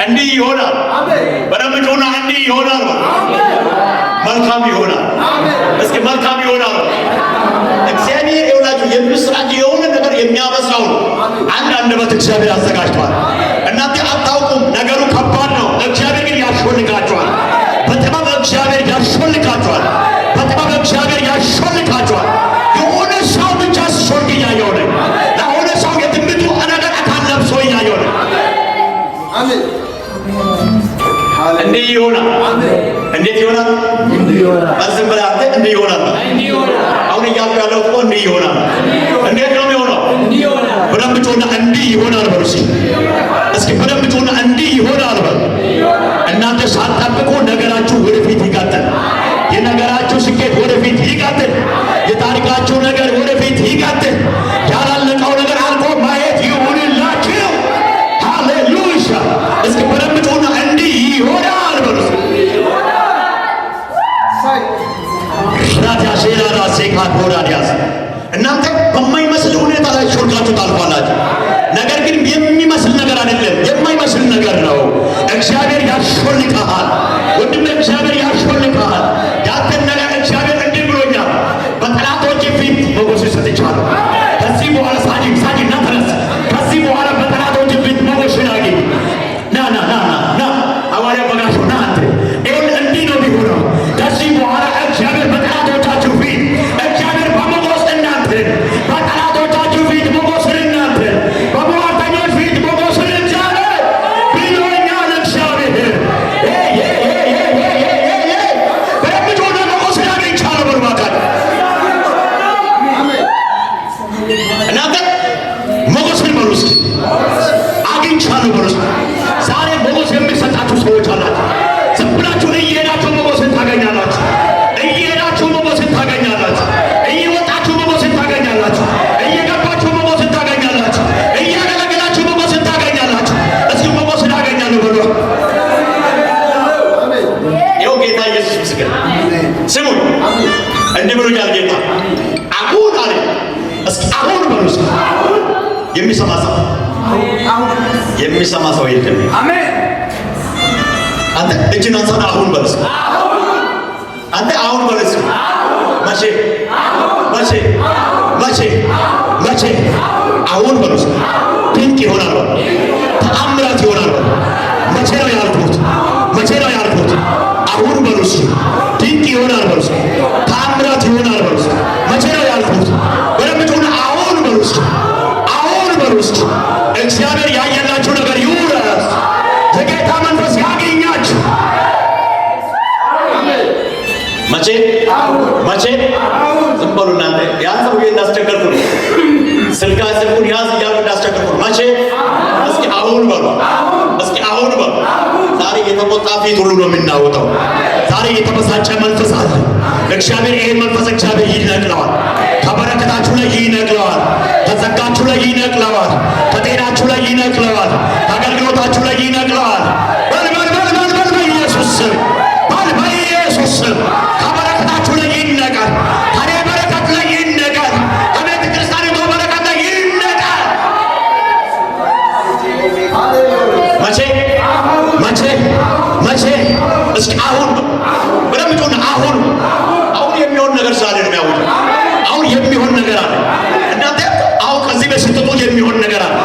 እንዲህ ይሆናል። በደምጆና እንዲህ ይሆናል። መልካም ይሆናል። እስኪ መልካም ይሆናል። እግዚአብሔር ይውላችሁ የምስራች የሆነ ነገር የሚያበሳው አንድ አንደበት እግዚአብሔር አዘጋጅቷል። እናንተ አታውቁም። ነገሩ ከባድ ነው። እግዚአብሔር ግን ያሾልካችኋል። በጥበብ እግዚአብሔር ያሾልካችኋል። በጥበብ እግዚአብሔር ያሾልካችኋል። የሆነ ሰው ብቻ ሾልክ እያየሁ ነኝ። ለሆነ ሰው የትንቢቱ ነገር አካል ለብሶ እያየሁ ነኝ። አሜን። እንዲህ ይሆናል። እንዴት ይሆናል? እንዲህ ይሆናል። በዝም ብለህ አንተ እንዲህ ይሆናል። አሁን እያልኩ ያለው እኮ እንዲህ ይሆናል። እንዴት ነው የሚሆነው? በደንብ ጮና እንዲህ ይሆናል በሉ እስኪ በደንብ ጮና እንዲህ ይሆናል በሉ። እናንተ ሳትጠብቁ ነገራችሁ ወደፊት ይቀጥል። የነገራችሁ ስኬት ወደፊት ይቀጥል። የታሪካችሁ ነገር ወደፊት ይቀጥል። ያላለቀው ነገር አልቆ ማየት ይሁንላችሁ። ሃሌሉያ። እስኪ በደንብ ጮና እንዲህ ይሆናል በሉ። ራዲያ ሼላዳ ሴካት ወራዲያስ እናንተ በማይመስል ሁኔታ ላይ ሾልካችሁ ታልፋላችሁ። ነገር ግን የሚመስል ነገር አይደለም፣ የማይመስል ነገር ነው። እግዚአብሔር ያሾልካል ወንድሜ፣ እግዚአብሔር ያሾልካል። ያንተን ነገር እግዚአብሔር እንዲህ ብሎኛል፣ በጠላቶች ፊት ሞገስ ሰጥቻለሁ። ከዚህ በኋላ ሳጂ ና ተነስ። ከዚህ በኋላ በጠላቶች ፊት ሞገስን አግኝ። ና ና ና ና ሐዋርያ በጋሾ ና አንተ ይሁን። እንዲህ ነው የሚሆነው። ከዚህ በኋላ እግዚአብሔር በጠላቶቻችሁ ፊት እግዚአብሔር በሞገስ እናንተን፣ በጠላቶቻችሁ ፊት ሞገስን እናንተን፣ በሟርተኞች ፊት ሞገስን እግዚአብሔር ብሎኛል። እግዚአብሔር በምጆነ ሞገስን አግኝቻለሁ በርባካል። እናንተ ሞገስን በሉ እስኪ አግኝቻለሁ በሉ። ዛሬ ሞገስ የሚሰጣችሁ ሰዎች አላችሁ። ዝም ብላችሁ እየሄዳችሁ ሞገስን ታገኛላችሁ። እየሄዳችሁ ሞገስን ታገኛላችሁ። እየወጣችሁ ሞገስን ታገኛላችሁ። እየገባችሁ ሞገስን ታገኛላችሁ። እያገለገላችሁ ሞገስን ታገኛላችሁ። እስኪ ሞገስን አገኛለሁ በሉ። ይኸው ጌታ ኢየሱስ ምስክር። ስሙኝ፣ እንዲህ ብሎኛል ጌታ። አሁን አለ። እስኪ አሁን በሉ። የሚሰማ ሰው የለም። አሜን። አንተ እጅን አንሳና አሁን በሉ። አንተ አሁን በሉ። መቼ መቼ መቼ መቼ? አሁን በሉ። ድንቅ ይሆናል በሉ። ተአምራት ይሆናል በሉ። መቼ ነው ያልኩት? መቼ ነው ያልኩት? አሁን በሉ። ድንቅ ይሆናል በሉ። ተአምራት ይሆናል በሉ። መቼ ነው ያልኩት? በደምብ ሆነ አሁን በሉ። አሁን በሉ። እግዚአብሔር ያየላችሁ ነገር ይውረስ። የጌታ መንፈስ ያገኛችሁ። መቼ መቼ? ዝም በሉ እናንተ። ያን ሰውዬ እንዳስቸገርኩ ነው። ስልኩን ያዝ እያሉ እንዳስቸገርኩ ነው። መቼ? እስኪ አሁን በሉ። እስኪ አሁን በሉ። ዛሬ የተቆጣ ፊት ሁሉ ነው የሚናወጠው። ዛሬ የተበሳጨ መንፈስ አለ። እግዚአብሔር ይሄን መንፈስ እግዚአብሔር ይነቅለዋል። ከበረከታችሁ ላይ ይነቅለዋል። ከጸጋችሁ ላይ ይነቅለዋል። ከጤናችሁ ላይ ይነቅለዋል። ከአገልግሎታችሁ ላይ ይነቅለዋል። በል በል በል በል በል በኢየሱስ ስም፣ በል በኢየሱስ ስም። ከበረከታችሁ ላይ ይነቃል። ከኔ በረከት ላይ ይነቃል። ከቤተ ክርስቲያኒቱ በረከት ላይ ይነቃል። መቼ መቼ መቼ? እስኪ አሁን በደምብ ጮና አሁን። አሁን የሚሆን ነገር ዛሬ ነው የሚያውጀው። አሁን የሚሆን ነገር አለ። እናንተ አሁን ከዚህ በስተቱ የሚሆን ነገር አለ።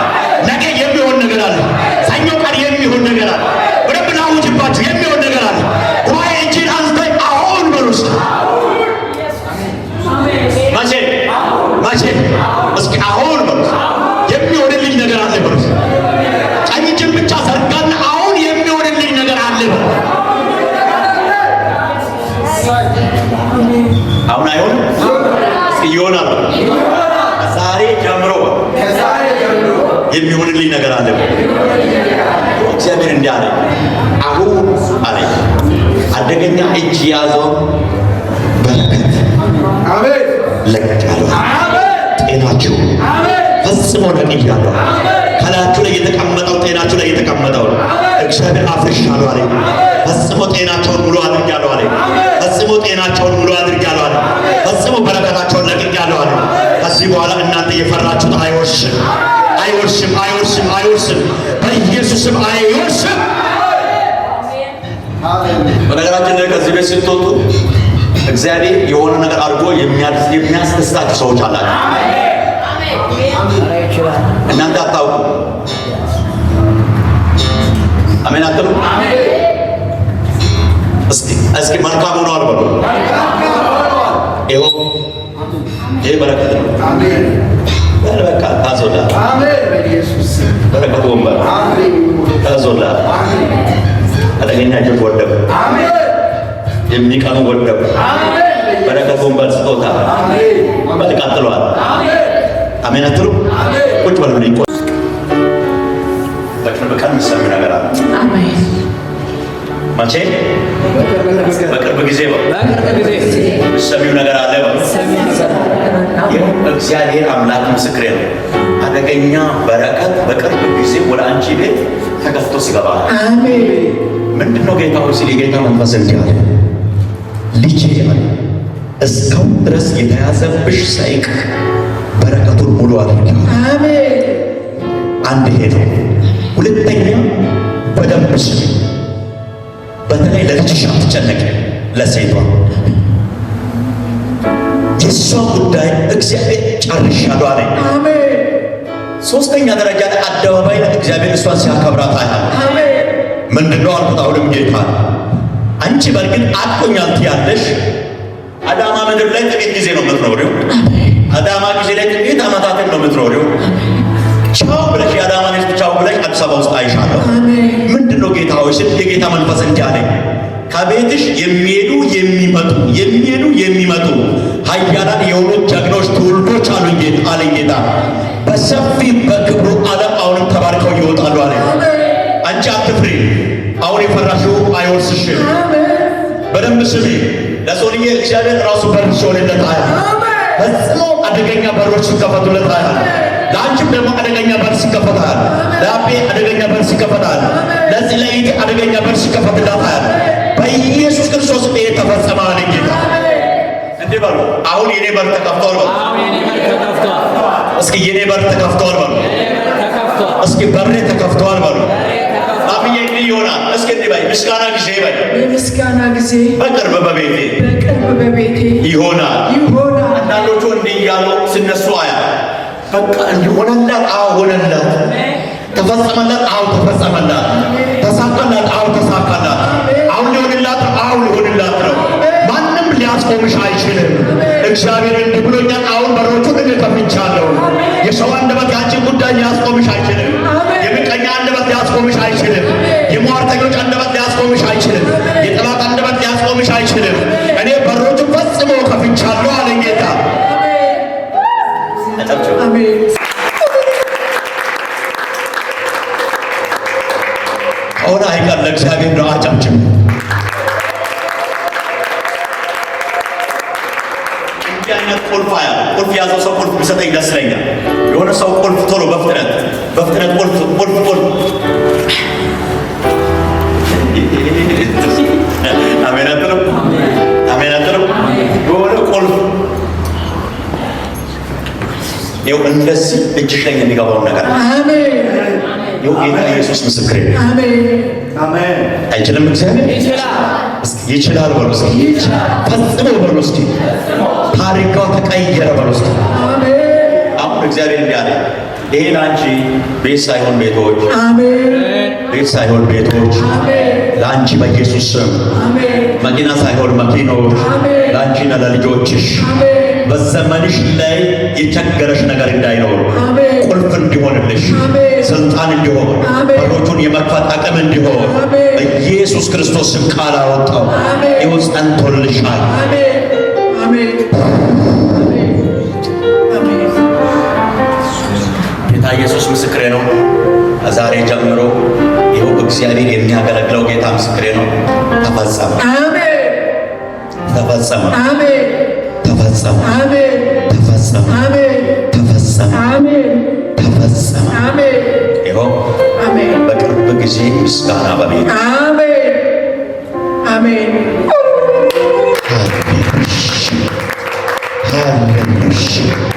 ነገ የሚሆን ነገር አለ። ሰኞ ቀን የሚሆን ነገር አለ። በደንብ ላውጅባችሁ የሚሆን ነገር አለ። ጉባኤ እጅን አንስተን አሁን በሉ። መቼ መቼ? እስኪ አሁን በሉ። የሚሆንልኝ ነገር አለ በሉ። ቀኝ እጅን ብቻ ዘርጋና አሁን የሚሆንልኝ ነገር አለ በሉ። አሁን አይሆንም። እስኪ ይሆናል። ዛሬ ጀምሮ የሚሆንልኝ ነገር አለ። እግዚአብሔር እንዲህ አለ። አሁን አለ አደገኛ እጅ ያዘው በረከት ለቅቄአለሁ። ጤናችሁ ፈጽሞ ለቅቄአለሁ። ከላያችሁ ላይ የተቀመጠው ጤናችሁ ላይ የተቀመጠው እግዚአብሔር አፍርሻለሁ አለ። ፈጽሞ ጤናቸውን ሙሉ አድርጌአለሁ አለ። ፈጽሞ ጤናቸውን ሙሉ አድርጌአለሁ አለ። ፈጽሞ በረከታቸውን ለቅቄአለሁ አለ። ከዚህ በኋላ እናንተ የፈራችሁት አይወርስም። አይወርስም፣ አይወርስም፣ አይወርስም። በኢየሱስም አይወርስም። በነገራችን ላይ ከዚህ ቤት ስትወጡ እግዚአብሔር የሆነ ነገር አድርጎ የሚያስደስታችሁ ሰዎች አላችሁ። እናንተ አታውቁ። አሜን አትሉ? እስኪ መልካም ሆኗል በሉ። ይኸው ይህ በረከት ነው። በቃ ታዞላል። በረከት ወንበር ታዞላል። አደገኛ እጆች ወደቁ፣ የሚቀኑ ወደቁ። በረከት ወንበር ስጦታ በል ቀጥሏል። አሜን አትሉ? ቁጭ በሉ። በቅርብ ቀን የሚሰሙ ነገር አለ። መቼ? በቅርብ ጊዜ የሚሰሚው ነገር አለ። እግዚአብሔር አምላክ ምስክሬ ነው። አደገኛ በረከት በቅርብ ጊዜ ወደ አንቺ ቤት ተከፍቶ ሲገባ ምንድን ነው ጌታ ሆይ ሲል የጌታ መንፈስ እንዲህ አለ፣ ልጄ አለ እስካሁን ድረስ የተያዘብሽ ሳይቅ በረከቱን ሙሉ አድርጊው። አንድ ይሄ ነው። ሁለተኛ በደንብ ስሚ። በተለይ ለልጅሽ አትጨነቂ። ለሴቷ የእሷ ጉዳይ እግዚአብሔር ጨርሻለሁ አለኝ። ሶስተኛ ደረጃ ላይ አደባባይ ላይ እግዚአብሔር እሷን ሲያከብራት አያል። ምንድነው አልኩት። አሁንም ጌታ አንቺ በርግጥ አጥቆኛል ትያለሽ። አዳማ ምድር ላይ ጥቂት ጊዜ ነው የምትኖሪው። አዳማ ጊዜ ላይ ጥቂት ዓመታትን ነው የምትኖሪው። ቻው ብለሽ የአዳማ ልጅ ቻው ብለሽ አዲስ አበባ ውስጥ አይሻለሁ። ምንድነው ጌታ ሆይ ስል የጌታ መንፈስ እንዲህ አለኝ፣ ከቤትሽ የሚሄዱ የሚመጡ ኃያላን የሆኑ ጀግኖች ትውልዶች አለኝ ጌታ። በሰፊ በክብሩ ዓለም አሁንም ተባርከው ይወጣሉ አለኝ። አንቺ አትፍሪ፣ አሁን የፈራሽው አይወርስሽም። በደንብ ስሚ። ለሰውዬ እግዚአብሔር ራሱ በር ሲሆንለታል። ፈጽሞ አደገኛ በሮች ሲከፈቱለታል። ለአንቺም ደግሞ አደገኛ በር ሲከፈታል። ለአቤ አደገኛ በር ሲከፈታል። ለዚህ ለይት አደገኛ በር ሲከፈትላታል። በኢየሱስ ክርስቶስ ይሄ ተፈጸመ አለኝ ጌታ። እንዴ በሉ አሁን የኔ በር ተከፍቷል በሉ። እስኪ የኔ በር ተከፍቷል በሉ። እስኪ በሬ ተከፍቷል በሉ። አብዬ እንዲህ ይሆናል። እስኪ እንዲህ በይ፣ ምስጋና ጊዜ በይ፣ የምስጋና ጊዜ በቅርብ በቤቴ ይሆናል። አንዳንዶቹ እንዲህ እያሉ ሲነሱ አያ በቃ እንዲሆነላት፣ አዎ ሆነላት። ተፈጸመላት፣ አዎ ተፈጸመላት። ተሳካላት፣ አዎ ተሳካላት። አሁን ሊሆንላት፣ አዎ ሊሆንላት ነው። ማንም ሊያስቆምሽ አይችልም። እግዚአብሔር እንዲህ ብሎኛል። አሁን በሮቹን እከፍቻለሁ። የሰው አንደበት ያንቺን ጉዳይ ሊያስቆምሽ አይችልም። የምቀኛ አንደበት ሊያስቆምሽ አይችልም። የሟርተኞች አንደበት ሊያስቆምሽ አይችልም። የጠላት አንደበት ሊያስቆምሽ አይችልም። እኔ በሮቹን ፈጽሞ ከፍቻለሁ አለኝ ጌታ። ሆነ አይቀር ለእግዚአብሔር ነው። አጨብጭብ። እንዲህ አይነት ቁልፍ ቁልፍ ያዘው ሰው ቁልፍ ቢሰጠኝ ደስ ይለኛል። የሆነ ሰው ቁልፍ ቶሎ በፍጥነት ቁልፍ አሜን አትልም? አሜን አትልም? የሆነ ቁልፍ ይኸው እንደዚህ እጅሽ ላይ የሚገባውን ነገር ይኸው ጌታ ኢየሱስ ምስክሬ ነው። አሜን። አይችልም? እግዚአብሔር ይችላል በሉ እስኪ። ፈጽሞ በሉ እስኪ። ታሪኳ ተቀየረ በሉ እስኪ። አሁን እግዚአብሔር እንዲህ አለ፣ ይሄ ለአንቺ ቤት ሳይሆን ቤቶች፣ ቤት ሳይሆን ቤቶች ለአንቺ በኢየሱስ ስም፣ መኪና ሳይሆን መኪኖች ለአንቺና ለልጆችሽ በዘመንሽ ላይ የቸገረሽ ነገር እንዳይኖር ቁልፍ እንዲሆንልሽ፣ ስልጣን እንዲሆን፣ በሮቹን የመክፈት አቅም እንዲሆን በኢየሱስ ክርስቶስ ስም ቃል አወጣው። ይኸው ጸንቶልሻል። ጌታ ኢየሱስ ምስክሬ ነው። ከዛሬ ጀምሮ ይኸው እግዚአብሔር የሚያገለግለው ጌታ ምስክሬ ነው። ተፈጸመ፣ ተፈጸመ፣ ተፈጸመ፣ ተፈጸመ፣ ተፈጸመ፣ ተፈጸመ። ይኸው በቅርብ ጊዜ ምስጋና በቤት ሃሌሉያ።